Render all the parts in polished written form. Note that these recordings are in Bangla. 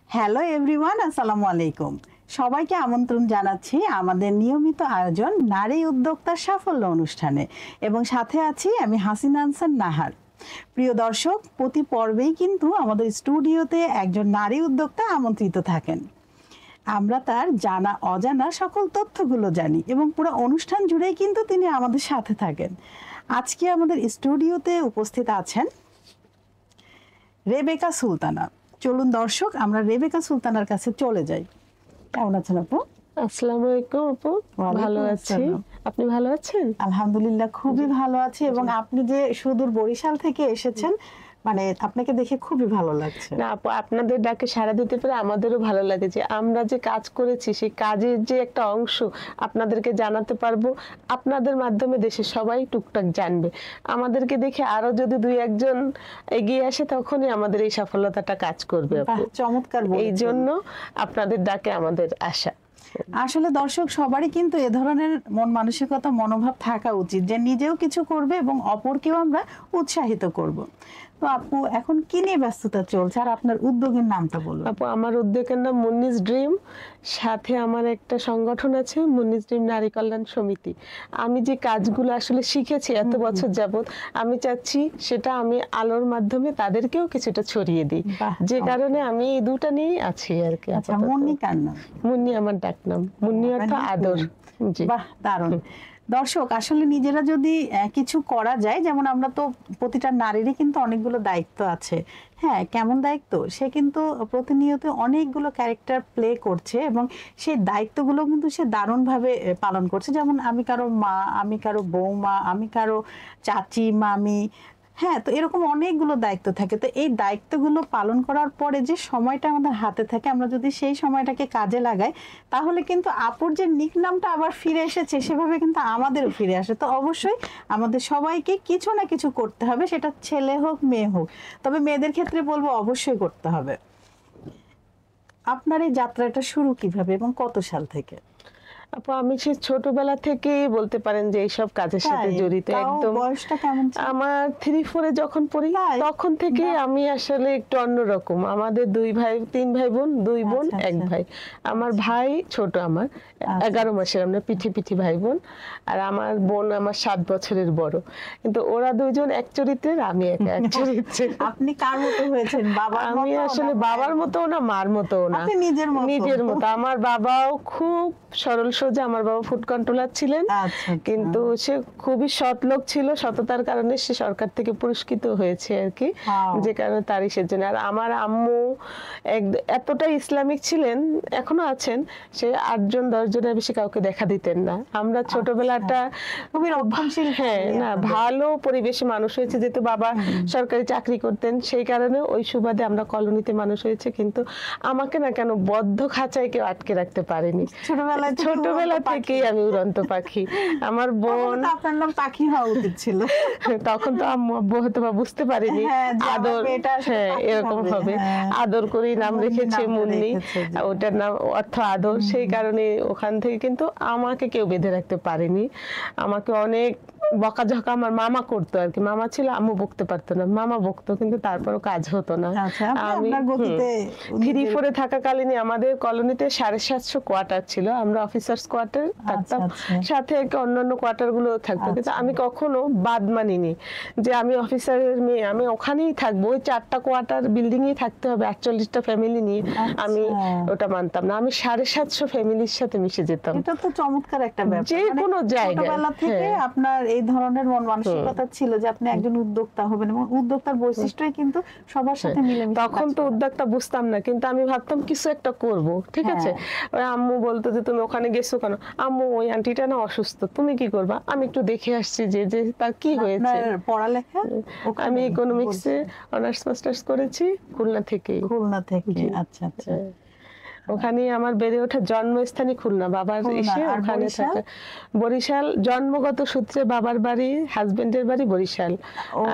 হ্যালো এভরিওয়ান, আসসালামু আলাইকুম। সবাইকে আমন্ত্রণ জানাচ্ছি আমাদের নিয়মিত আয়োজন নারী উদ্যোক্তার সাফল্য অনুষ্ঠানে, এবং সাথে আছি আমি হাসিনা আনসার নাহার। প্রিয় দর্শক, প্রতি পর্বেই কিন্তু আমাদের স্টুডিওতে একজন নারী উদ্যোক্তা আমন্ত্রিত থাকেন। আমরা তার জানা অজানা সকল তথ্যগুলো জানি এবং পুরো অনুষ্ঠান জুড়েই কিন্তু তিনি আমাদের সাথে থাকেন। আজকে আমাদের স্টুডিওতে উপস্থিত আছেন রেবেকা সুলতানা। চলুন দর্শক, আমরা রেবেকা সুলতানার কাছে চলে যাই। কেমন আছেন আপু? আসসালামু আলাইকুম আপু। ভালো আছি, আপনি ভালো আছেন? আলহামদুলিল্লাহ, খুবই ভালো আছি। এবং আপনি যে সুদূর বরিশাল থেকে এসেছেন, মানে আপনাকে দেখে খুবই ভালো লাগছে। না আপু, আপনাদের ডাকে সাড়া দিতে পেরে আমাদেরও ভালো লাগে যে আমরা যে কাজ করেছি সেই কাজের যে একটা অংশ আপনাদেরকে জানাতে পারবো। আপনাদের মাধ্যমে দেশের সবাই টুকটাক জানবে। আমাদেরকে দেখে আরো যদি দুই একজন এগিয়ে আসে তখনই আমাদের এই সফলতাটা কাজ করবে আপু। চমৎকার এই বলেছেন। জন্য আপনাদের ডাকে আমাদের আশা। আসলে দর্শক সবারই কিন্তু এ ধরনের মন মানসিকতা, মনোভাব থাকা উচিত যে নিজেও কিছু করবে এবং অপরকেও আমরা উৎসাহিত করব। তো আপু, এখন কি নিয়ে ব্যস্ততা চলছে আর আপনার উদ্যোগের নামটা বলুন। আপু, আমার উদ্যোগের নাম মুন্নিস ড্রিম, সাথে আমার একটা সংগঠন আছে মুন্নিস ড্রিম নারী কল্যাণ সমিতি। আমি যে কাজগুলো আসলে শিখেছি এত বছর যাবত, আমি চাচ্ছি সেটা আমি আলোর মাধ্যমে তাদেরকেও কিছুটা ছড়িয়ে দিই। যে কারণে আমি এই দুটা নিয়েই আছি আর কি। আচ্ছা, মুন্নি কার নাম? মুন্নি আমার ডাক নাম। মুন্নি অর্থ আদর। জি, বাহ, দারুণ। দর্শক, আসলে নিজেরা যদি কিছু করা যায়, যেমন আমরা তো প্রতিটা নারীরই কিন্তু অনেকগুলো দায়িত্ব আছে। হ্যাঁ, কেমন দায়িত্ব? সে কিন্তু প্রতিনিয়ত অনেকগুলো ক্যারেক্টার প্লে করছে এবং সেই দায়িত্বগুলো কিন্তু সে দারুণভাবে পালন করছে। যেমন আমি কারো মা, আমি কারো বৌমা, আমি কারো চাচি, মামি। হ্যাঁ, তো এরকম অনেকগুলো দায়িত্ব থাকে। তো এই দায়িত্বগুলো পালন করার পরে যে সময়টা আমাদের হাতে থাকে, আমরা যদি সেই সময়টাকে কাজে লাগাই, তাহলে কিন্তু আপুর যে নিকনামটা আবার ফিরে এসেছে, সেভাবে কিন্তু আমাদেরও ফিরে আসে। তো অবশ্যই আমাদের সবাইকে কিছু না কিছু করতে হবে, সেটা ছেলে হোক মেয়ে হোক। তবে মেয়েদের ক্ষেত্রে বলবো অবশ্যই করতে হবে। আপনার এই যাত্রাটা শুরু কিভাবে এবং কত সাল থেকে? আপু, আমি সেই ছোটবেলা থেকেই বলতে পারেন যে এইসব কাজের সাথে জড়িত। একদম বয়সটা কেমন ছিল? আমার 3-4 যখন পড়ি তখন থেকে আমি আসলে একটু অন্যরকম। আমাদের তিন ভাই বোন, 2 বোন, 1 ভাই। আমার ভাই ছোট, আমার 11 মাসের, আমরা পিঠি ভাই বোন। আর আমার বোন আমার 7 বছরের বড়। কিন্তু ওরা দুইজন এক চরিত্রের, আমি এক চরিত্রের। আপনি কার মতো হয়েছেন? বাবার মতো? আমি আসলে বাবার মতো না, মার মতো না, আপনি নিজের মতো। আমার বাবাও খুব সরল সোজা। আমার বাবা ফুড কন্ট্রোলার ছিলেন, কিন্তু সে খুবই সৎ লোক ছিল। সততার কারণে সে সরকার থেকে পুরস্কৃত হয়েছে আর কি, যে কারণে তারই সেজন্য। আর আমার আম্মু এতটাই ইসলামিক ছিলেন, এখনো আছেন। সে 8 জন 10 জনের বেশি কাউকে দেখা দিতেন না। আমরা ছোটবেলাটা খুবই রক্ষণশীল, হ্যাঁ না, ভালো পরিবেশে মানুষ হয়েছে। যেহেতু বাবা সরকারি চাকরি করতেন, সেই কারণে ওই সুবাদে আমরা কলোনিতে মানুষ হয়েছে। কিন্তু আমাকে না কেন বদ্ধ খাঁচায় কেউ আটকে রাখতে পারেনি। ছোটবেলা থেকেই আমি উড়ন্ত পাখি। আমার বোন, আপনার নাম পাখি হওয়া উচিত ছিল। তখন তো আম্মু আব্বু হয়তো বা বুঝতে পারিনি আদর, হ্যাঁ এরকম হবে। আদর করে নাম রেখেছে মুন্নি, ওটার নাম অর্থ আদর। সেই কারণে ওখান থেকে কিন্তু আমাকে কেউ বেঁধে রাখতে পারেনি। আমাকে অনেক বকাঝকা আমার মামা করতো আর কি। মামা ছিল, আম্মু বকতে পারতো না। মামা বকতো, কিন্তু তারপরও কাজ হতো না। আমি 3-4 থাকাকালীনই আমাদের কলোনিতে 750 কোয়ার্টার ছিল। আমরা অফিসার্স কোয়ার্টার থাকতাম, সাথে অন্যান্য কোয়ার্টার গুলো থাকতো। কিন্তু আমি কখনো বাদ মানিনি যে আমি অফিসারের মেয়ে, আমি ওখানেই থাকবো। ওই 4টা কোয়ার্টার বিল্ডিং এই থাকতে হবে, 48টা ফ্যামিলি নিয়ে। আমি ওটা মানতাম না। আমি 750 ফ্যামিলির সাথে মিশে যেতাম। এটা তো চমৎকার একটা ব্যাপার। যে কোনো জায়গায় ছোটবেলা থেকে আপনার এই ধরনের মন মানসিকতা ছিল যে আপনি একজন উদ্যোক্তা হবেন, এবং উদ্যোক্তার বৈশিষ্ট্যই কিন্তু সবার সাথে মিলেমিশে। তখন তো উদ্যোক্তা বুঝতাম না, কিন্তু আমি ভাবতাম কিছু একটা করব, ঠিক আছে। ওই আম্মু বলতো যে তুমি ওখানে গেছো কেন? আম্মু ওই আন্টিটা না অসুস্থ, তুমি কি করবা? আমি একটু দেখে আসছি যে তার কি হয়েছে। পড়ালেখা আমি ইকোনমিক্সে অনার্স মাস্টার্স করেছি খুলনা থেকে। আচ্ছা আচ্ছা। ওখানে আমার বেড়ে ওঠা জন্মস্থানই খুলনা, বাবার এসে ওখানে থাকে। বরিশাল জন্মগত সূত্রে বাবার বাড়ি, হাজবেন্ডের বাড়ি বরিশাল।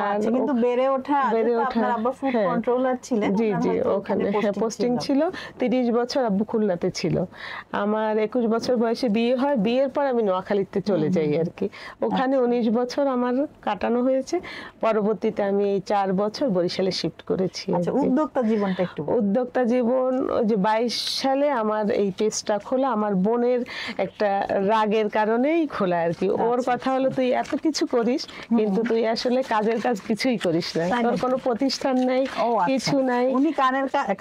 আর কিন্তু বেড়ে ওঠা আপনার আব্বা ফুড কন্ট্রোলার ছিলেন। জি জি, ওখানে পোস্টিং ছিল। 30 বছর আব্বু খুলনাতে ছিল। আমার 21 বছর বয়সে বিয়ে হয়, বিয়ের পর আমি নোয়াখালীতে চলে যাই আর কি। ওখানে 19 বছর আমার কাটানো হয়েছে। পরবর্তীতে আমি এই 4 বছর বরিশালে শিফট করেছি। আচ্ছা, উদ্যোক্তা জীবনটা একটু। উদ্যোক্তা জীবন ওই যে 22 সালে আমার এই পেজটা খোলা, আমার বোনের একটা রাগের কারণেই খোলা আর কি। ওর কথা হলো, তুই এত কিছু করিস কিন্তু তুই আসলে কাজের কাজ কিছুই করিস না, তোর কোনো প্রতিষ্ঠান নাই, কিছু নাই। উনি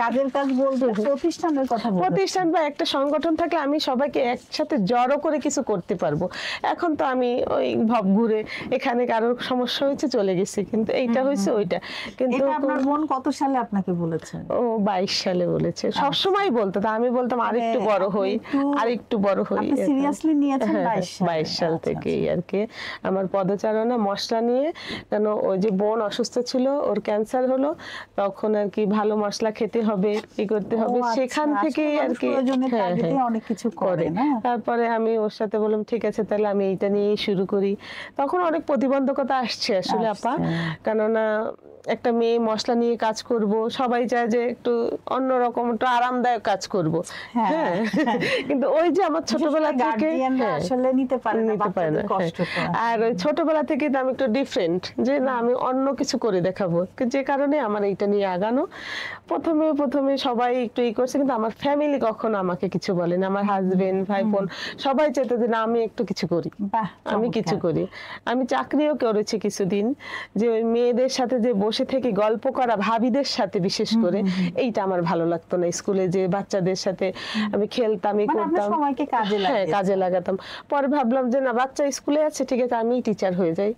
কাজের কাজ বলতে প্রতিষ্ঠানের কথা বলছেন। প্রতিষ্ঠান বা একটা সংগঠন থাকলে আমি সবাইকে একসাথে জড়ো করে কিছু করতে পারবো। এখন তো আমি ওই ভব ঘুরে এখানে কারোর সমস্যা হয়েছে চলে গেছি, কিন্তু এইটা হয়েছে ওইটা। কিন্তু আপনার বোন কত সালে আপনাকে বলেছে? ও 22 সালে বলেছে। সবসময় বলতো, তা আমি বলতাম আরেকটু বড় হই, আরেকটু বড় হই। আপনি সিরিয়াসলি নিয়েছেন 22 সাল থেকেই আর কি আমার পদচারণা মশলা নিয়ে। কেন ওই যে বোন অসুস্থ ছিল, ওর ক্যান্সার হলো, তখন আর কি ভালো মশলা খেতে হবে, কি করতে হবে, সেখান থেকেই আর কি অনেক কিছু করে না। তারপরে আমি ওর সাথে বললাম ঠিক আছে তাহলে আমি এইটা নিয়েই শুরু করি। তখন অনেক প্রতিবন্ধকতা আসছে আসলে আপা, কেননা একটা মেয়ে মশলা নিয়ে কাজ করব, সবাই চায় যে একটু অন্যরকম, একটু আরামদায়ক কাজ করব। হ্যাঁ, কিন্তু ওই যে আমার ছোটবেলা থেকে আসলে নিতে পারে না। আর ওই ছোটবেলা থেকে তো আমি একটু ডিফারেন্ট, যে না আমি অন্য কিছু করে দেখাবো, যে কারণে আমার এইটা নিয়ে আগানো। প্রথমে সবাই একটু ই করছে, কিন্তু আমার ফ্যামিলি কখনো আমাকে কিছু বলে না। আমার হাজবেন্ড, ভাই বোন সবাই চাইতো যে না আমি একটু কিছু করি, আমি কিছু করি। আমি চাকরিও করেছি কিছুদিন, যে ওই মেয়েদের সাথে যে বসে থেকে গল্প করা, ভাবিদের সাথে বিশেষ করে, এইটা আমার ভালো লাগতো না। স্কুলে যে বাচ্চাদের সাথে আমি খেলতাম, করতাম, কাজে লাগাতাম। পরে ভাবলাম যে না, বাচ্চা স্কুলে আছে, ঠিক আছে আমি টিচার হয়ে যাই,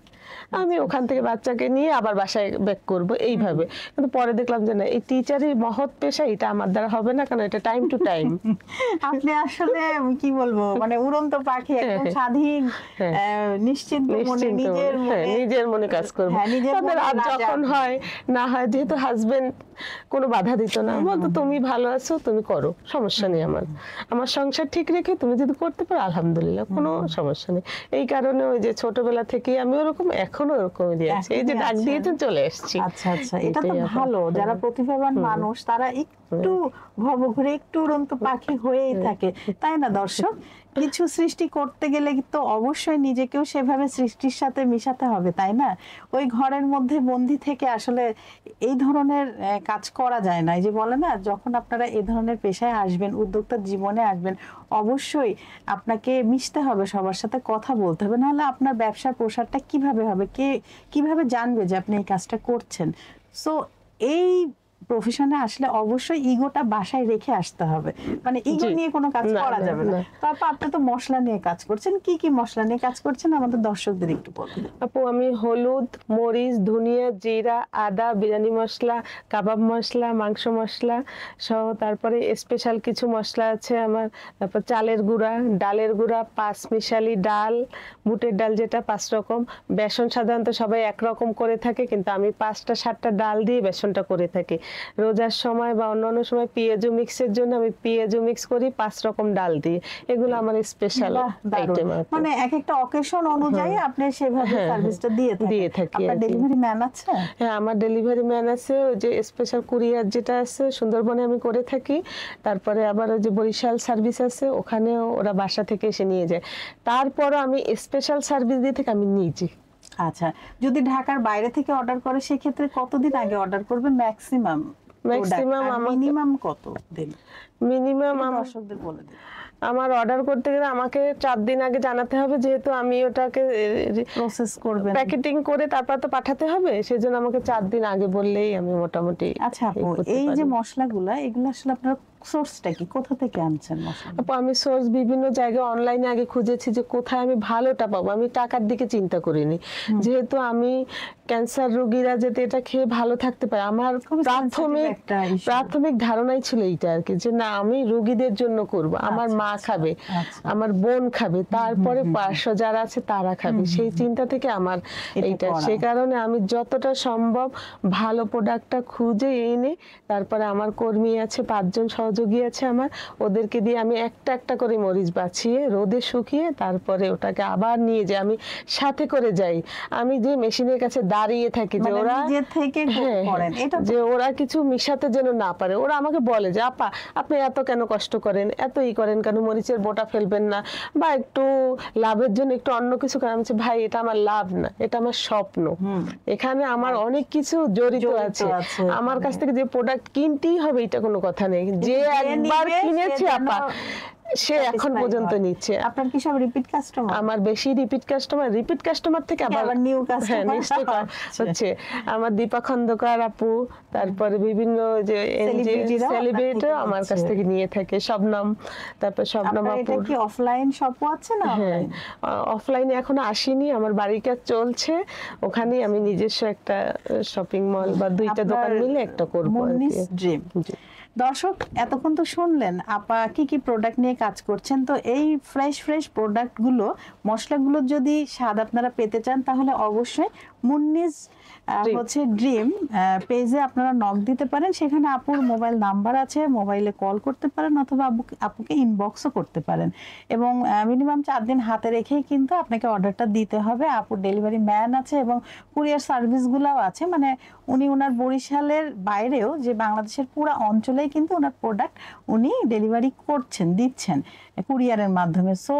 আমি ওখান থেকে বাচ্চাকে নিয়ে আবার বাসায় ব্যাক করব এইভাবে। কিন্তু পরে দেখলাম যে না, এই টিচারের মহৎ পেশা, এটা আমার দ্বারা হবে না, কারণ এটা টাইম টু টাইম। আপনি আসলে কি বলবো, মানে উড়ন্ত পাখি, একদম স্বাধীন, নিশ্চিন্ত মনে নিজের মনে কাজ করব। তাদের আর যখন হয় না হয়, যেহেতু হাজবেন্ড কোনো বাধা দিত না, বলতো তুমি ভালো আছো, তুমি করো, সমস্যা নেই, আমার সংসার ঠিক রেখে তুমি যদি করতে পারো আলহামদুলিল্লাহ, কোনো সমস্যা নেই। এই কারণে ওই যে ছোটবেলা থেকেই আমি ওরকম, এখনো ওরকম দিয়েছি, এই যে ডাক দিয়েছেন চলে এসেছি। আচ্ছা আচ্ছা, এটা তো ভালো। যারা প্রতিভাবান মানুষ তারা একটু ভবঘুরে, একটু উড়ন্ত পাখি হয়েই থাকে, তাই না দর্শক? কিছু সৃষ্টি করতে গেলে তো অবশ্যই নিজেকেও সেভাবে সৃষ্টির সাথে মিশাতে হবে, তাই না? ওই ঘরের মধ্যে বন্দি থেকে আসলে এই ধরনের কাজ করা যায় না। এই যে বলে না, যখন আপনারা এই ধরনের পেশায় আসবেন, উদ্যোক্তা জীবনে আসবেন, অবশ্যই আপনাকে মিশতে হবে, সবার সাথে কথা বলতে হবে, নাহলে আপনার ব্যবসার প্রসারটা কিভাবে হবে, কিভাবে জানবে যে আপনি এই কাজটা করছেন? সো এই প্রফেশনে আসলে অবশ্যই ইগোটা বাসায় রেখে আসতে হবে, মানে ইগো নিয়ে কোনো কাজ করা যাবে না। তারপর আপনি তো মশলা নিয়ে কাজ করছেন, কি কি মশলা নিয়ে কাজ করছেন আমাদের দর্শকদের একটু বলুন। আপু, আমি হলুদ, মরিচ, ধনিয়া, জিরা, আদা, বিরিয়ানি মশলা, কাবাব মশলা, মাংস মশলা সহ, তারপরে স্পেশাল কিছু মশলা আছে আমার, তারপর চালের গুঁড়া, ডালের গুঁড়া, 5 মিশালি ডাল, বুটের ডাল যেটা 5 রকম, বেসন সাধারণত সবাই একরকম করে থাকে, কিন্তু আমি 5টা 7টা ডাল দিয়ে বেসনটা করে থাকি। রোজার সময় বা অন্যান্য সময় পেঁয়াজু মিক্সের জন্য আমি পেঁয়াজু মিক্স করি 5 রকম ডাল দিয়ে। এগুলো আমার স্পেশাল আইটেম। মানে এক একটা অকেশন অনুযায়ী আপনি সেভাবে সার্ভিসটা দিয়ে থাকি। আপনার ডেলিভারি ম্যান আছে? হ্যাঁ, আমার ডেলিভারি ম্যান আছে। ওই যে স্পেশাল কুরিয়ার যেটা আছে সুন্দরবনে আমি করে থাকি। তারপরে আবার ওই যে বরিশাল সার্ভিস আছে, ওখানেও ওরা বাসা থেকে এসে নিয়ে যায়। তারপরও আমি স্পেশাল সার্ভিস দিয়ে থেকে আমি নিজে। আচ্ছা, যদি ঢাকার বাইরে থেকে অর্ডার করে সেক্ষেত্রে কতদিন আগে অর্ডার করবে? ম্যাক্সিমাম মিনিমাম কত দিন? মিনিমাম দর্শকদের বলে দিন। আমার অর্ডার করতে গেলে আমাকে 4 দিন আগে জানাতে হবে, যেহেতু আমি ওটাকে প্রসেস করব, প্যাকেটিং করে তারপর তো পাঠাতে হবে, সেজন্য আমাকে 4 দিন আগে বললেই আমি মোটামুটি। আচ্ছা আপু, এই যে মশলাগুলা, এগুলো আসলে আপনারা সোর্সটা কি, কোথা থেকে আনছেন মশলা? আপু, আমি সোর্স বিভিন্ন জায়গায় অনলাইনে আগে খুঁজেছি যে কোথায় আমি ভালোটা পাবো। আমি টাকার দিকে চিন্তা করিনি, যেহেতু আমি ক্যান্সার রোগীরা যাতে এটা খেয়ে ভালো থাকতে পারে, আমার প্রাথমিক ধারণাই ছিল এইটা আর কি, যে না আমি রোগীদের জন্য করব। আমার মা খাবে, আমার বোন খাবে, তারপরে পার্শ্ব যারা আছে তারা খাবে, সেই চিন্তা থেকে আমার এইটা। সে কারণে আমি যতটা সম্ভব ভালো প্রোডাক্টটা খুঁজে এনে, তারপরে আমার কর্মী আছে 5 জন সহযোগী আছে আমার, ওদেরকে দিয়ে আমি একটা একটা করে মরিচ বাছিয়ে রোদে শুকিয়ে তারপরে ওটাকে আবার নিয়ে যাই, আমি সাথে করে যাই। আমি যে মেশিনের কাছে দাঁড়িয়ে থাকি যে ওরা যে ওরা কিছু মিশাতে যেন না পারে। ওরা আমাকে বলে যে আপা আপনি এত কেন কষ্ট করেন, এত করেন কেন, মরিচের বোটা ফেলবেন না, বা একটু লাভের জন্য একটু অন্য কিছু করেন। আমি বলছি ভাই এটা আমার লাভ না, এটা আমার স্বপ্ন, এখানে আমার অনেক কিছু জড়িত আছে। আমার কাছ থেকে যে প্রোডাক্ট কিনতেই হবে এটা কোনো কথা নেই, যে একবার কিনেছে আপা সে এখন পর্যন্ত নিচ্ছে। আপনার কি সব রিপিট কাস্টমার? আমার বেশি রিপিট কাস্টমার থেকে আবার নিউ কাস্টমার হচ্ছে আমার দীপা খন্দকার আপু, তারপরে বিভিন্ন যে সেলিব্রিটি আমার কাছ থেকে নিয়ে থাকে, শবনম, তারপর শবনম আপু। এটা কি অফলাইন শপও আছে না? হ্যাঁ, অফলাইনে এখনো আসেনি, আমার বাড়ির কাজ চলছে, ওখানেই আমি নিজস্ব একটা শপিং মল বা 2টা দোকান মিলে একটা করব। মুন্নিস ড্রিম। দর্শক এতক্ষণ তো শুনলেন আপা কি কি প্রোডাক্ট নিয়ে কাজ করছেন। তো এই ফ্রেশ প্রোডাক্টগুলো, মশলাগুলো যদি স্বাদ আপনারা পেতে চান তাহলে অবশ্যই মুন্নিস হচ্ছে ড্রিম পেজে আপনারা নক দিতে পারেন। সেখানে আপুর মোবাইল নাম্বার আছে, মোবাইলে কল করতে পারেন অথবা আপুকে ইনবক্সও করতে পারেন। এবং মিনিমাম 4 দিন হাতে রেখেই কিন্তু আপনাকে অর্ডারটা দিতে হবে। আপুর ডেলিভারি ম্যান আছে এবং কুরিয়ার সার্ভিসগুলোও আছে, মানে উনি ওনার বরিশালের বাইরেও যে বাংলাদেশের পুরো অঞ্চলেই কিন্তু ওনার প্রোডাক্ট উনি ডেলিভারি করছেন, দিচ্ছেন কুরিয়ারের মাধ্যমে। সো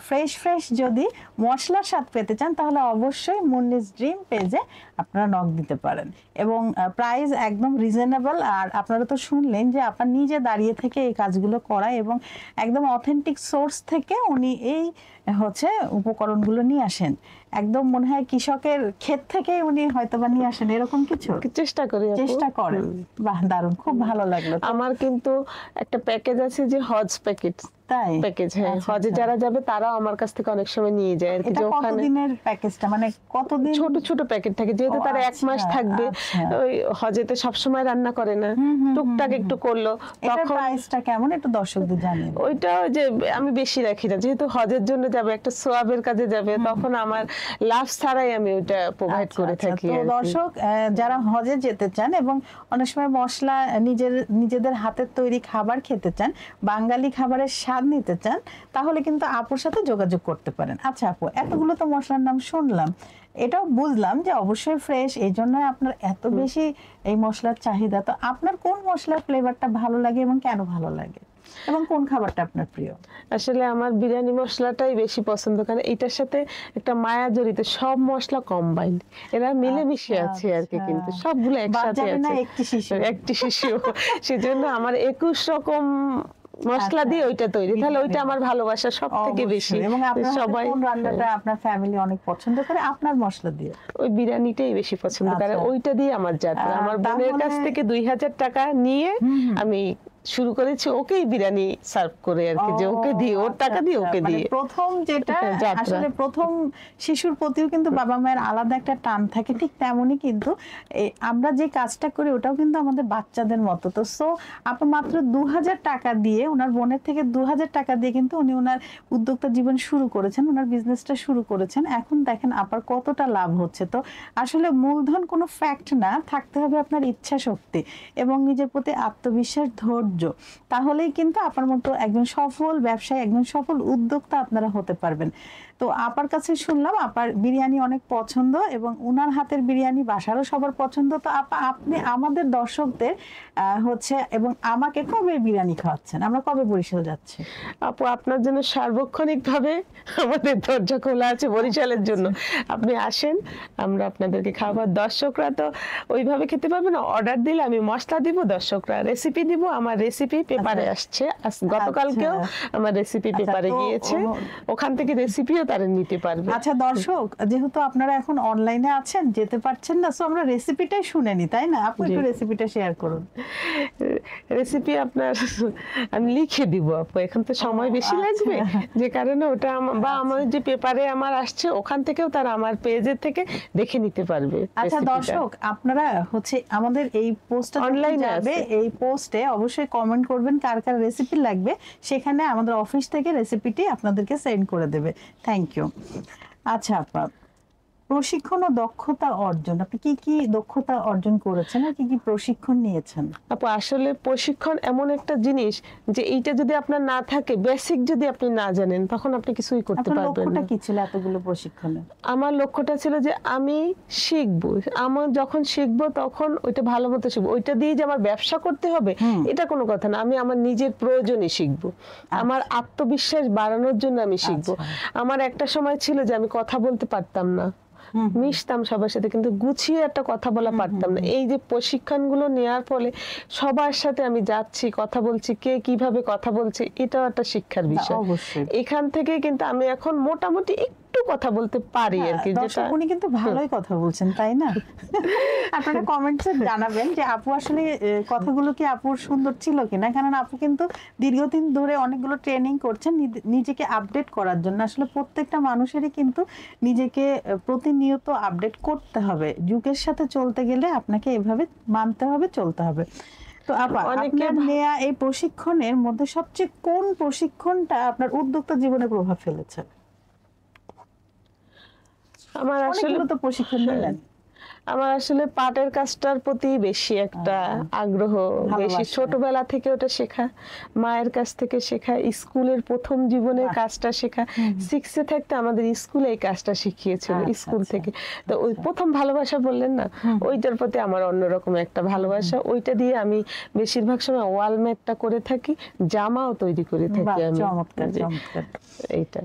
ফ্রেশ যদি মশলার স্বাদ পেতে চান তাহলে অবশ্যই মুন্নিস ড্রিম পেজে আপনারা নক দিতে পারেন। এবং প্রাইস একদম রিজনেবল। আর আপনারা তো শুনলেন যে আপনার নিজে দাঁড়িয়ে থেকে এই কাজগুলো করায় এবং একদম অথেন্টিক সোর্স থেকে উনি এই হচ্ছে উপকরণগুলো নিয়ে আসেন। একদম মনে হয় কৃষকের ক্ষেত থেকে উনি হয়তোবা নিয়ে আসেন, এরকম কিছু চেষ্টা করেন। বাহ, দারুণ, খুব ভালো লাগলো। আমার কিন্তু একটা প্যাকেজ আছে যে হজ প্যাকেজ, তাই প্যাকেজ, হ্যাঁ, হজে যারা যাবে তারাও আমার কাছ থেকে অনেক সময় নিয়ে যায় আর কি। যে ওখানে কতদিনের প্যাকেজটা, মানে কতদিন? ছোট প্যাকেট থাকে, যেহেতু তারা 1 মাস থাকবে। ওই হজেতে সব সময় রান্না করে না, টুকটাক একটু করলো। তখন প্রাইসটা কেমন একটু দর্শকদের জানিয়ে। ওইটা যে আমি বেশি রাখি না, যেহেতু হজের জন্য যাবে, একটা সোয়াবের কাজে যাবে, তখন আমার লাভ ছাড়াই আমি ওইটা প্রোভাইড করে থাকি। তো দর্শক যারা হজে যেতে চান এবং অনেক সময় মশলা নিজেদের হাতের তৈরি খাবার খেতে চান, বাঙালি খাবারের স্বাদ নিতে চান, তাহলে কিন্তু আপুর সাথে যোগাযোগ করতে পারেন। আচ্ছা আপু, এতগুলো তো মশলার নাম শুনলাম, এটাও বুঝলাম যে অবশ্যই ফ্রেশ, এই জন্য আপনার এত বেশি এই মশলার চাহিদা। তো আপনার কোন মশলার ফ্লেভারটা ভালো লাগে এবং কেন ভালো লাগে, এবং কোন খাবারটা আপনার প্রিয়? আসলে আমার বিরিয়ানি মশলাটাই বেশি পছন্দ, কারণ এটার সাথে একটা মায়া জড়িত, সব মশলা কম্বাইন্ড, এরা মিলেমিশে আছে আর কি, কিন্তু সবগুলো একসাথে আছে, একটি শিশু। সেজন্য আমার 21 রকম মশলা দিয়ে ওইটা তৈরি, তাহলে ওইটা আমার ভালোবাসা সব থেকে বেশি। এবং সবাই কোন রান্নাটা আপনার ফ্যামিলি অনেক পছন্দ করে আপনার মশলা দিয়ে? ওই বিরিয়ানিটাই বেশি পছন্দ করে, ওইটা দিয়ে আমার যাত্রা। আমার বোনের কাছ থেকে 2000 টাকা নিয়ে আমি শুরু করেছি ওকেই বিরিয়ানি সার্ভ করে আর কি, যে ওকে দিয়ে, ওর টাকা দিয়ে ওকে দিয়ে। প্রথম যেটা আসলে প্রথম শিশুর প্রতিও কিন্তু বাবা মায়ের আলাদা একটা টান থাকে, ঠিক তেমনই কিন্তু আমরা যে কাজটা করি ওটাও কিন্তু আমাদের বাচ্চাদের মতো। তো সো আপনি মাত্র 2000 টাকা দিয়ে, ওনার বোনের থেকে 2000 টাকা দিয়ে কিন্তু উনি ওনার উদ্যোক্তা জীবন শুরু করেছেন, ওনার বিজনেসটা শুরু করেছেন। এখন দেখেন আপার কতটা লাভ হচ্ছে। তো আসলে মূলধন কোনো ফ্যাক্ট না, থাকতে হবে আপনার ইচ্ছা শক্তি এবং নিজের প্রতি আত্মবিশ্বাস, ধৈর্য। তাহলেই কিন্তু আপনার মতো একজন সফল ব্যবসায়ী, একজন সফল উদ্যোক্তা আপনারা হতে পারবেন। তো আপার কাছে শুনলাম আপার বিরিয়ানি অনেক পছন্দ এবং উনার হাতের বিরিয়ানি বাসারও সবার পছন্দ। তো আপনি আমাদের দর্শকদের হচ্ছে এবং আমাকে কবে বিরিয়ানি খাওয়াচ্ছেন? আমরা কবে বরিশাল যাচ্ছি? আপু আপনার জন্য সার্বক্ষণিক ভাবে আমাদের দরজা খোলা আছে বরিশালের জন্য, আপনি আসেন, আমরা আপনাদেরকে খাবার। দর্শকরা তো ওইভাবে খেতে পারবে না, অর্ডার দিলে আমি মশলা দিব, দর্শকরা রেসিপি দিব, আমার রেসিপি পেপারে আসছে, গতকালকেও আমার রেসিপি পেপারে গিয়েছে, ওখান থেকে রেসিপিও তারা নিতে পারবে। আচ্ছা দর্শক, যেহেতু আপনারা এখন অনলাইনে আছেন, যেতে পারছেন না, সো আমরা রেসিপিটাই শুনে নি, তাই না? আপনি একটু রেসিপিটা শেয়ার করুন। রেসিপি আপনার আমি লিখে দিব আপু, এখন তো সময় বেশি লাগবে, যে কারণে ওটা বা আমার যে পেপারে আমার আসছে ওখান থেকেও তারা আমার পেজের থেকে দেখে নিতে পারবে। আচ্ছা দর্শক, আপনারা হচ্ছে আমাদের এই পোস্টটা অনলাইনে যাবে, এই পোস্টে অবশ্যই কমেন্ট করবেন কার কার রেসিপি লাগবে, সেখানে আমাদের অফিস থেকে রেসিপিটি আপনাদেরকে সেন্ড করে দেবে। Thank you. আচ্ছা আপা, প্রশিক্ষণ ও দক্ষতা অর্জন, আপনি কি কি দক্ষতা অর্জন করেছেন আর কি কি প্রশিক্ষণ নিয়েছেন? আপু আসলে প্রশিক্ষণ এমন একটা জিনিস যে এইটা যদি আপনার না থাকে, বেসিক যদি আপনি না জানেন, তখন আপনি কিছুই করতে আপনার পারবেন লক্ষ্যটা না। কি ছিল এতগুলো প্রশিক্ষণে? আমার লক্ষ্যটা ছিল যে আমি শিখবো, আমার যখন শিখবো তখন ওইটা ভালো মতো শিখবো। ওইটা দিয়ে যে আমার ব্যবসা করতে হবে এটা কোনো কথা না, আমি আমার নিজের প্রয়োজনে শিখবো, আমার আত্মবিশ্বাস বাড়ানোর জন্য আমি শিখবো। আমার একটা সময় ছিল যে আমি কথা বলতে পারতাম না, মিশতাম সবার সাথে কিন্তু গুছিয়ে একটা কথা বলা পারতাম না। এই যে প্রশিক্ষণগুলো নেওয়ার ফলে সবার সাথে আমি যাচ্ছি, কথা বলছি, কে কিভাবে কথা বলছে, এটাও একটা শিক্ষার বিষয়। এখান থেকে কিন্তু আমি এখন মোটামুটি একটু কথা বলতে পারি আর কি। যেটা উনি কিন্তু ভালোই কথা বলছেন, তাই না? আপনারা কমেন্টসে জানাবেন যে আপু আসলে কথাগুলো কি আপুর সুন্দর ছিল কিনা, কারণ আপু কিন্তু দীর্ঘদিন ধরে অনেকগুলো ট্রেনিং করছেন নিজেকে আপডেট করার জন্য। আসলে প্রত্যেকটা মানুষেরই কিন্তু নিজেকে প্রতিনিয়ত আপডেট করতে হবে, যুগের সাথে চলতে গেলে আপনাকে এভাবে মানতে হবে, চলতে হবে। তো আপা, আপনার নেয়া এই প্রশিক্ষণের মধ্যে সবচেয়ে কোন প্রশিক্ষণটা আপনার উদ্যোক্তা জীবনে প্রভাব ফেলেছে? আমার আসলে তো প্রশিক্ষণ নিলেন, আমার আসলে পাটের কাজটার প্রতি বেশি একটা আগ্রহ, বেশি ছোটবেলা থেকে ওটা শেখা, মায়ের কাছ থেকে শেখা, স্কুলের প্রথম জীবনের কাজটা শেখা। 6 থাকতে আমাদের স্কুলে এই কাজটা শিখিয়েছিল, স্কুল থেকে। তো ওই প্রথম ভালোবাসা বললেন না, ওইটার প্রতি আমার অন্যরকম একটা ভালোবাসা। ওইটা দিয়ে আমি বেশিরভাগ সময় ওয়াল ম্যাটটা করে থাকি, জামাও তৈরি করে থাকি আমি। এইটা।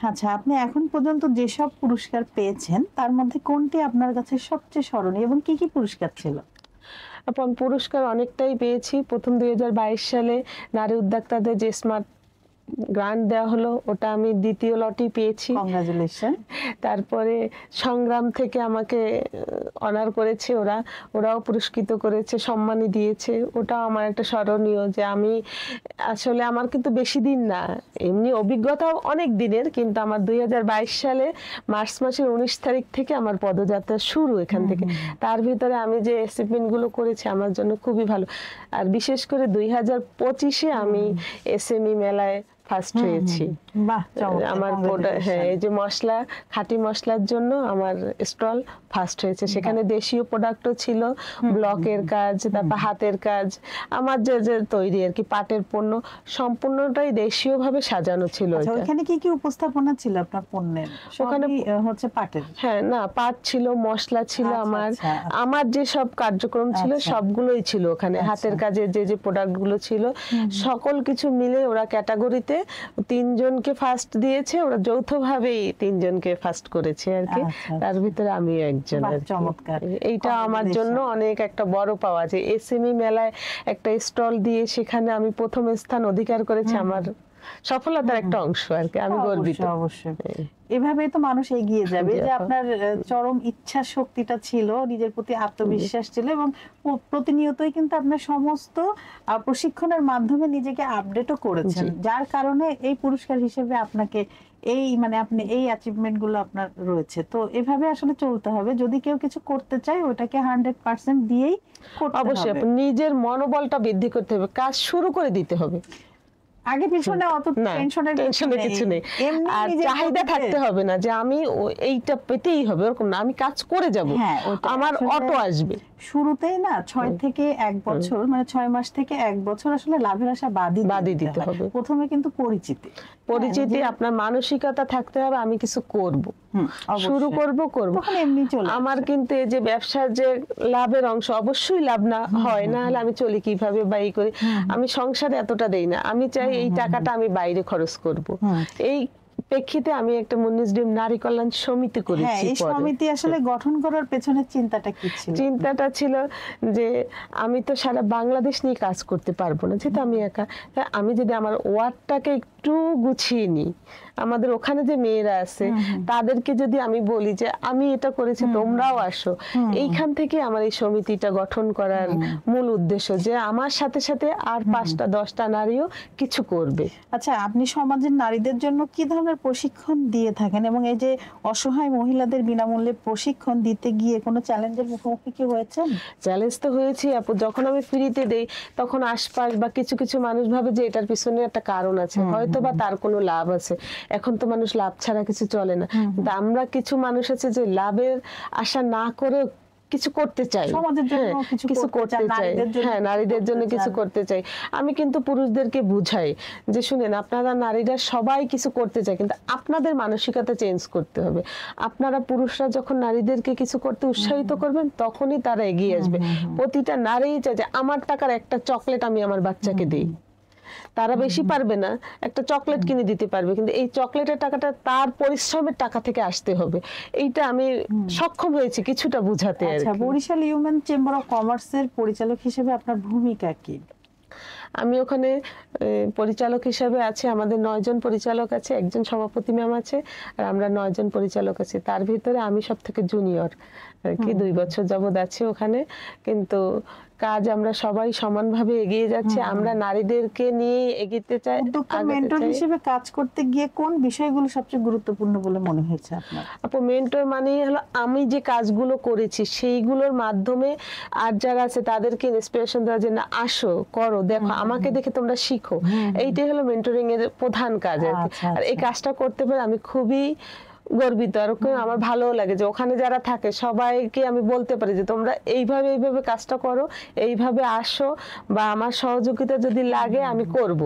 আচ্ছা, আপনি এখন পর্যন্ত যেসব পুরস্কার পেয়েছেন তার মধ্যে কোনটি আপনার কাছে সবচেয়ে স্মরণীয় এবং কি কি পুরস্কার ছিল? আপন পুরস্কার অনেকটাই পেয়েছি। প্রথম 2022 সালে নারী উদ্যোক্তাদের যে স্মার্ট গ্রান্ট দেওয়া হলো, ওটা আমি দ্বিতীয় লটি পেয়েছি। কংগ্রাচুলেশন। তারপরে সংগ্রাম থেকে আমাকে অনার করেছে, ওরাও পুরস্কৃত করেছে, সম্মানী দিয়েছে। ওটাও আমার একটা স্মরণীয় যে আমি আসলে, আমার কিন্তু বেশি দিন না, এমনি অভিজ্ঞতাও অনেক দিনের, কিন্তু আমার 2022 সালে মার্চ মাসের 19 তারিখ থেকে আমার পদযাত্রা শুরু এখান থেকে। তার ভিতরে আমি যে অ্যাচিভমেন্টগুলো করেছি আমার জন্য খুবই ভালো। আর বিশেষ করে 2025-এ আমি এসএমই মেলায় ফার্স্ট হয়েছি। আমার এই যে মশলা, খাঁটি মশলার জন্য আমার স্টল ফার্স্ট হয়েছে। সেখানে দেশীয় প্রোডাক্টও ছিল, ব্লকের কাজ, তারপর হাতের কাজ, আমার যে যে তৈরি আর কি পাটের পণ্য, সম্পূর্ণটাই দেশীয় ভাবে সাজানো ছিল। ওখানে কি কি উপস্থাপনা ছিল আপনার পণ্যের? ওখানে হচ্ছে পাটের, হ্যাঁ না, পাট ছিল, মশলা ছিল, আমার যে সব কার্যক্রম ছিল সবগুলোই ছিল ওখানে। হাতের কাজের যে যে প্রোডাক্ট গুলো ছিল সকল কিছু মিলে ওরা ক্যাটাগরিতে 3 জনকে ফার্স্ট দিয়েছে, ওরা যৌথভাবেই 3 জনকে ফার্স্ট করেছে আর কি। তার ভিতরে আমি একজন। এইটা আমার জন্য অনেক একটা বড় পাওয়া, যে এসএমই মেলায় একটা স্টল দিয়ে সেখানে আমি প্রথম স্থান অধিকার করেছি, আমার সফলতার একটা অংশ আর কি। আমি গর্বিত। অবশ্যই এভাবেই তো মানুষ এগিয়ে যাবে, যে আপনার চরম ইচ্ছা শক্তিটা ছিল, নিজের প্রতি আত্মবিশ্বাস ছিল, এবং প্রতিনিয়তই কিন্তু আপনার সমস্ত প্রশিক্ষণের মাধ্যমে নিজেকে আপডেটও করেছেন, যার কারণে এই পুরস্কার হিসেবে আপনাকে এই আপনি এই অ্যাচিভমেন্ট গুলো আপনার রয়েছে। তো এভাবে আসলে চলতে হবে, যদি কেউ কিছু করতে চায় ওটাকে 100% দিয়েই করতে হবে। অবশ্যই নিজের মনোবলটা বৃদ্ধি করতে হবে, কাজ শুরু করে দিতে হবে। আগে পিছনে অত টেনশনের কিছু নেই, আর চাহিদা থাকতে হবে না যে আমি এইটা পেতেই হবে, ওরকম না, আমি কাজ করে যাব, আমার অটো আসবে। শুরুতেই না 6 থেকে 1 বছর, 6 মাস থেকে 1 বছর আসলে লাভের আশা বাদই দিতে হবে। প্রথমে কিন্তু পরিচিতি, আপনার মানসিকতা থাকতে হবে, আমি কিছু করব, শুরু করব। আমার কিন্তু এই যে ব্যবসার যে লাভের অংশ, অবশ্যই লাভ না হয় না হলে আমি চলি কিভাবে বা এই করি, আমি সংসারে এতটা দেই না, আমি চাই এই টাকাটা আমি বাইরে খরচ করব। এই প্রেক্ষিতে আমি একটা মুন্নিস ডিম নারী কল্যাণ সমিতি করেছি। এই সমিতি আসলে গঠন করার পেছনে চিন্তাটা কি ছিল? চিন্তাটা ছিল যে আমি তো সারা বাংলাদেশ নিয়ে কাজ করতে পারবো না, যেহেতু আমি একা। আমি যদি আমার ওয়ার্ডটাকে একটু গুছিয়ে নিই, আমাদের ওখানে যে মেয়েরা আছে তাদেরকে যদি আমি বলি যে আমি এটা করেছি, তোমরাও আসো, এইখান থেকে আমার এই সমিতিটা গঠন করার মূল উদ্দেশ্য, যে আমার সাথে সাথে আর 5টা 10টা নারীও কিছু করবে। আচ্ছা, আপনি সমাজের নারীদের জন্য কি ধরনের প্রশিক্ষণ দিয়ে থাকেন এবং এই যে অসহায় মহিলাদের বিনামূল্যে প্রশিক্ষণ দিতে গিয়ে কোনো চ্যালেঞ্জের মুখোমুখি কি হয়েছেন? চ্যালেঞ্জ তো হয়েছি আপু, যখন আমি ফ্রিতে দেই তখন আশপাশ বা কিছু কিছু মানুষ ভাবে যে এটার পিছনে একটা কারণ আছে, হয়তো বা তার কোনো লাভ আছে। এখন তো মানুষ লাভ ছাড়া কিছু চলে না, কিন্তু আমরা কিছু মানুষ আছে যে লাভের আশা না করে কিছু করতে চাই, সমাজের জন্য কিছু করতে চাই, হ্যাঁ নারীদের জন্য কিছু করতে চাই। আমি কিন্তু পুরুষদেরকে বুঝাই যে শুনেন, আপনারা নারীরা সবাই কিছু করতে চায়, কিন্তু আপনাদের মানসিকতা চেঞ্জ করতে হবে। আপনারা পুরুষরা যখন নারীদেরকে কিছু করতে উৎসাহিত করবেন তখনই তারা এগিয়ে আসবে। প্রতিটা নারী চায় যে আমার টাকার একটা চকলেট আমি আমার বাচ্চাকে দিই। তারা বেশি পারবে না, একটা চকলেট কিনে দিতে পারবে, কিন্তু এই চকলেটের টাকাটা তার পরিশ্রমের টাকা থেকে আসতে হবে। এইটা আমি সক্ষম হয়েছি কিছুটা বুঝাতে। আচ্ছা, বরিশাল উইমেন চেম্বার অফ কমার্সের পরিচালক হিসেবে আপনার ভূমিকা কি? আমি ওখানে পরিচালক হিসেবে আছি, আমাদের 9 জন পরিচালক আছে, একজন সভাপতি ম্যাম আছে, আর আমরা 9 জন পরিচালক আছি। তার ভিতরে আমি সব থেকে জুনিয়র আর কি, 2 বছর যাবত আছি ওখানে। কিন্তু কাজ আমরা সবাই সমানভাবে এগিয়ে যাচ্ছে। আমরা নারীদেরকে নিয়ে এগিতে চাই। মেন্টর হিসেবে কাজ করতে গিয়ে কোন বিষয়গুলো সবচেয়ে গুরুত্বপূর্ণ বলে মনে হয়েছে আপনার? আপু, মেন্টর মানে হলো আমি যে কাজগুলো করেছি সেইগুলোর মাধ্যমে আর যারা আছে তাদেরকে ইন্সপিরেশন দেওয়া, যে না আসো করো, দেখো আমাকে দেখে তোমরা শিখো। এইটাই হলো মেন্টরিং এর প্রধান কাজ আর কি। আর এই কাজটা করতে পারে আমি খুবই গর্বিত, আর আমার ভালোও লাগে যে ওখানে যারা থাকে সবাইকে আমি বলতে পারি যে তোমরা এইভাবে এইভাবে কাজটা করো, এইভাবে আসো, বা আমার সহযোগিতা যদি লাগে আমি করব।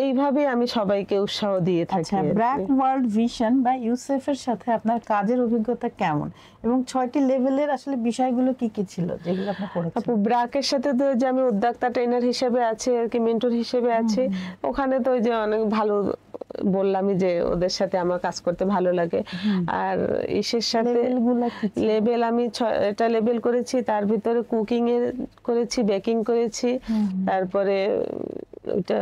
এইভাবে আমি সবাইকে উৎসাহ দিয়ে থাকি। ব্র্যাক ওয়ার্ল্ড ভিশন বা ইউসেফ এর সাথে আপনার কাজের অভিজ্ঞতা কেমন এবং 6টি লেভেলের আসলে বিষয়গুলো কি কি ছিল যেগুলো আপনি করেছেন? আপু, ব্র্যাকের সাথে তো যে আমি উদ্যোক্তা ট্রেনার হিসেবে আছি আর কি, মেন্টর হিসেবে আছি, ওখানে তো ওই যে অনেক ভালো বললামই যে ওদের সাথে আমার কাজ করতে ভালো লাগে। আর ইসের সাথে লেভেল আমি 6টা লেভেল করেছি, তার ভিতরে কুকিং এর করেছি, বেকিং করেছি, তারপরে ওইটা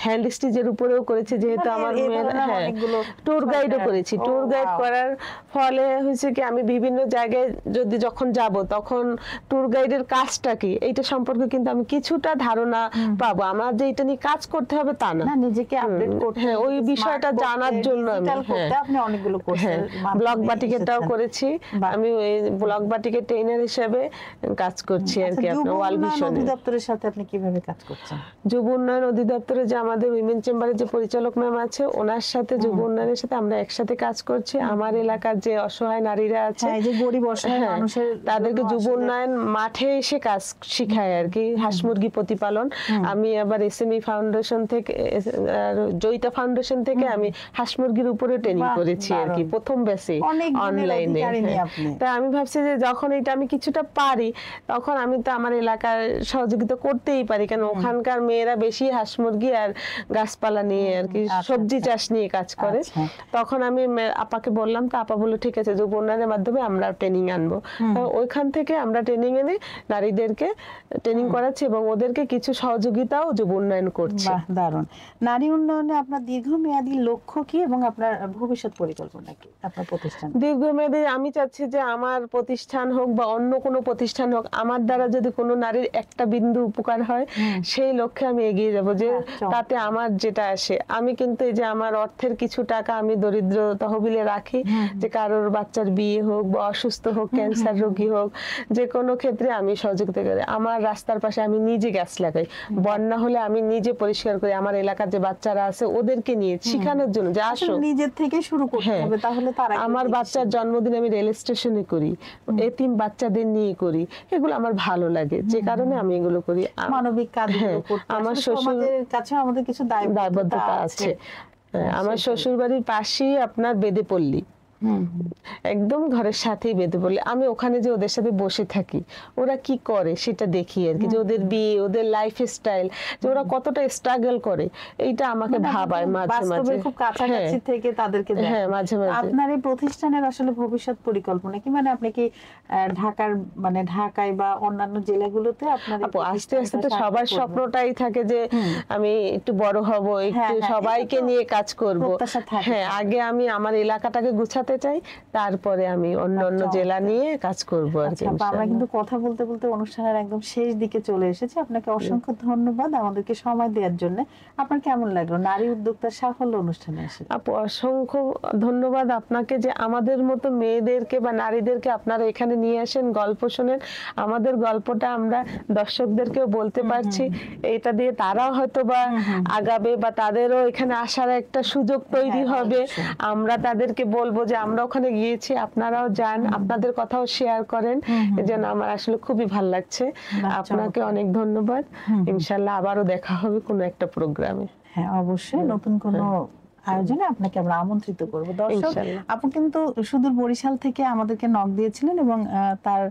হ্যান্ড স্টিচের উপরেও করেছি, যেহেতু আমার মেয়ের, হ্যাঁ ট্যুর গাইডও করেছি। ট্যুর গাইড করার ফলে হয়েছে কি, আমি বিভিন্ন জায়গায় যখন যাব তখন ট্যুর গাইডের কাজটা কি এইটা সম্পর্কে কিন্তু আমি কিছুটা ধারণা পাবো। আমার যে এটা নিয়ে কাজ করতে হবে তা না, নিজেকে আপডেট করতে, হ্যাঁ ওই বিষয়টা জানার জন্য আপনি অনেকগুলো করছেন। ব্লগ বাটিকেটাও করেছি, আমি ওই ব্লগ বাটিকের ট্রেনার হিসেবে কাজ করছি আর কি। আপনার ওয়ার্ল্ড ভিশন অধিদপ্তরের সাথে আপনি কিভাবে কাজ করছেন? যুব উন্নয়ন অধিদপ্তরে যে আমাদের উইমেন চেম্বারের যে পরিচালক ম্যাম আছে, ওনার সাথে যুব উন্নয়নের সাথে আমরা একসাথে কাজ করছি। আমার এলাকার যে অসহায় নারীরা আছে, যে গরিব অসহায় মানুষের, তাদেরকে যুব উন্নয়ন মাঠে এসে কাজ শিখায় আর কি, হাঁস মুরগি প্রতিপালন। আমি আবার এসএমই ফাউন্ডেশন থেকে, জয়িতা ফাউন্ডেশন থেকে আমি হাঁস মুরগির উপরে ট্রেনিং করেছি আর কি, প্রথম ব্যাচে অনলাইনে। তা আমি ভাবছি যে যখন এটা আমি কিছুটা পারি তখন আমি তো আমার এলাকার সহযোগিতা করতেই পারি, কারণ ওখানকার মেয়েরা বেশি হাঁস মুরগি আর গাছপালা নিয়ে আর কি, সবজি চাষ নিয়ে কাজ করে। তখন আমি আপাকে বললাম, তো আপা বললো ঠিক আছে, যুব উন্নয়নের মাধ্যমে আমরা ট্রেনিং আনবো। ওইখান থেকে আমরা ট্রেনিং এনে নারীদেরকে ট্রেনিং করাচ্ছি এবং ওদেরকে কিছু সহযোগিতাও যুব উন্নয়ন করছে। দারুণ। নারী উন্নয়নে আপনার দীর্ঘমেয়াদী লক্ষ্য কি এবং আপনার ভবিষ্যৎ পরিকল্পনা কি আপনার প্রতিষ্ঠান? দীর্ঘমেয়াদী আমি চাচ্ছি যে আমার প্রতিষ্ঠান হোক বা অন্য কোনো প্রতিষ্ঠান হোক, আমার দ্বারা যদি কোনো নারীর একটা বিন্দু উপকার হয় সেই লক্ষ্যে আমি এগিয়ে যাব, যে তাতে আমার যেটা আসে। আমি কিন্তু এই যে আমার অর্থের কিছু টাকা আমি দরিদ্র তহবিলে রাখি, যে কারোর বাচ্চার বিয়ে হোক বা অসুস্থ হোক, ক্যান্সার রোগী হোক, যে কোনো ক্ষেত্রে আমি সহযোগিতা করি। আমার রাস্তার পাশে আমি নিজে গাছ লাগাই, বন্যা হলে আমি নিজে পরিষ্কার করি। আমার এলাকার যে বাচ্চারা আছে ওদেরকে নিয়ে শেখানোর জন্য যে আসো, নিজের থেকে শুরু করতে হবে, তাহলে তারা। আমার বাচ্চার জন্মদিন আমি রেল স্টেশনে করি, এতিম বাচ্চাদের নিয়ে করি, এগুলো আমার ভালো লাগে, যে কারণে আমি এগুলো করি। মানবিক কাজ আমার শ্বশুরের কাছে আমাদের কিছু দায়বদ্ধতা আছে। আমার শ্বশুর বাড়ির পাশেই আপনার বেদেপল্লী, একদম ঘরের সাথেই বেঁধে পড়লে আমি ওখানে যে ওদের সাথে বসে থাকি, ওরা কি করে সেটা দেখি আর কি, যে ওদের বিয়ে, ওদের লাইফ স্টাইল, যে ওরা কতটা স্ট্রাগল করে, এইটা আমাকে ভাবায় মাঝে মাঝে। খুব কাছাকাছি থেকে তাদেরকে, হ্যাঁ মাঝে মাঝে। আপনার এই প্রতিষ্ঠানের আসলে ভবিষ্যৎ পরিকল্পনা কি? মানে আপনি কি ঢাকায় বা অন্যান্য জেলাগুলোতে আপনার আস্তে আস্তে তো সবার স্বপ্নটাই থাকে যে আমি একটু বড় হব, একটু সবাইকে নিয়ে কাজ করব। হ্যাঁ, আগে আমি আমার এলাকাটাকে গুছাতে পৌঁছাতে চাই, তারপরে আমি অন্য অন্য জেলা নিয়ে কাজ করবো আর কি। আমরা কিন্তু কথা বলতে বলতে অনুষ্ঠানের একদম শেষ দিকে চলে এসেছি। আপনাকে অসংখ্য ধন্যবাদ আমাদেরকে সময় দেওয়ার জন্য। আপনার কেমন লাগলো নারী উদ্যোক্তার সাফল্য অনুষ্ঠানে এসে? আপু অসংখ্য ধন্যবাদ আপনাকে, যে আমাদের মতো মেয়েদেরকে বা নারীদেরকে আপনারা এখানে নিয়ে আসেন, গল্প শোনেন। আমাদের গল্পটা আমরা দর্শকদেরকেও বলতে পারছি, এটা দিয়ে তারাও হয়তো বা আগাবে বা তাদেরও এখানে আসার একটা সুযোগ তৈরি হবে। আমরা তাদেরকে বলবো যে আমরা ওখানে গিয়েছি, আপনারাও যান, আপনাদের কথাও শেয়ার করেন। এজন্য আমার আসলে খুবই ভালো লাগছে। আপনাকে অনেক ধন্যবাদ। ইনশাআল্লাহ আবারও দেখা হবে কোনো একটা প্রোগ্রামে। হ্যাঁ, অবশ্যই নতুন কোনো আয়োজনে আপনাকে আমরা আমন্ত্রিত করব। দর্শক, আপু কিন্তু সুদূর বরিশাল থেকে আমাদেরকে নক দিয়েছিলেন এবং তার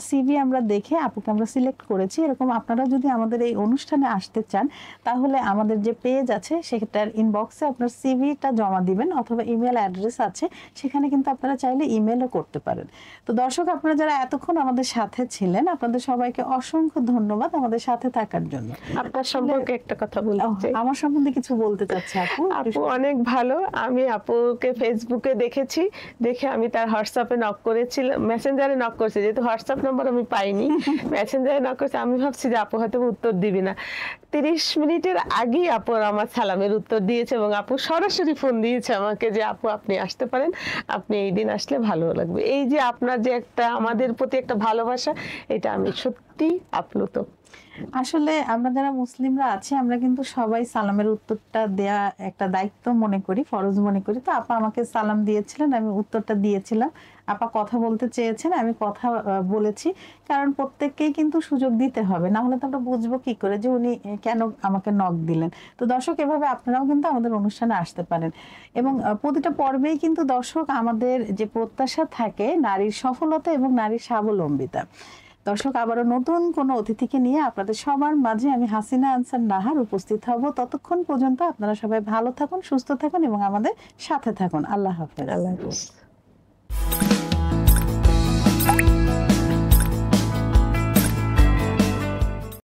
সিভি আমরা দেখে আপুকে আমরা সিলেক্ট করেছি। এরকম আপনারা যদি আমাদের এই অনুষ্ঠানে আসতে চান, তাহলে আমাদের যে পেজ আছে সেটার ইনবক্সে আপনার সিভিটা জমা দিবেন, অথবা ইমেল অ্যাড্রেস আছে, সেখানে কিন্তু আপনারা চাইলে ইমেলও করতে পারেন। তো দর্শক, আপনারা যারা এতক্ষণ আমাদের সাথে ছিলেন, আপনাদের সবাইকে অসংখ্য ধন্যবাদ আমাদের সাথে থাকার জন্য। আপনার সম্পর্কে একটা কথা বলতে চাই। আমার সম্বন্ধে কিছু বলতে চাচ্ছি আপু? আপু অনেক ভালো। আমি আপুকে ফেসবুকে দেখেছি, দেখে আমি তার হোয়াটসঅ্যাপে নক করেছিলাম, মেসেঞ্জারে নক করেছি, যেহেতু হোয়াটসঅ্যাপ নাম্বার আমি পাইনি, মেসেঞ্জারে নক করেছি। আমি ভাবছি যে আপু হয়তো উত্তর দিবি না। 30 মিনিটের আগেই আপু আমার সালামের উত্তর দিয়েছে এবং আপু সরাসরি ফোন দিয়েছে আমাকে যে আপু আপনি আসতে পারেন, আপনি এই দিন আসলে ভালো লাগবে। এই যে আপনার যে একটা আমাদের প্রতি একটা ভালোবাসা, এটা আমি সত্যি আপ্লুত। আসলে আমরা যারা মুসলিমরা আছি, আমরা কিন্তু সবাই সালামের উত্তরটা দেয়া একটা দায়িত্ব মনে করি, ফরজ মনে করি। তো আপা আমাকে সালাম দিয়েছিলেন, আমি উত্তরটা দিয়েছিলাম। আপা কথা বলতে চেয়েছেন, আমি কথা বলেছি। কারণ প্রত্যেককেই কিন্তু সুযোগ দিতে হবে, না হলে তো আমরা বুঝবো কি করে যে উনি কেন আমাকে নক দিলেন। তো দর্শক, এভাবে আপনারাও কিন্তু আমাদের অনুষ্ঠানে আসতে পারেন। এবং প্রতিটা পর্বেই কিন্তু দর্শক আমাদের যে প্রত্যাশা থাকে নারীর সফলতা এবং নারীর স্বাবলম্বিতা। দর্শক, আবারও নতুন কোনো অতিথিকে নিয়ে আপনাদের সবার মাঝে আমি হাসিনা আনসার নাহার উপস্থিত হব। ততক্ষণ পর্যন্ত আপনারা সবাই ভালো থাকুন, সুস্থ থাকুন এবং আমাদের সাথে থাকুন। আল্লাহ হাফেজ। আল্লাহ হাফেজ।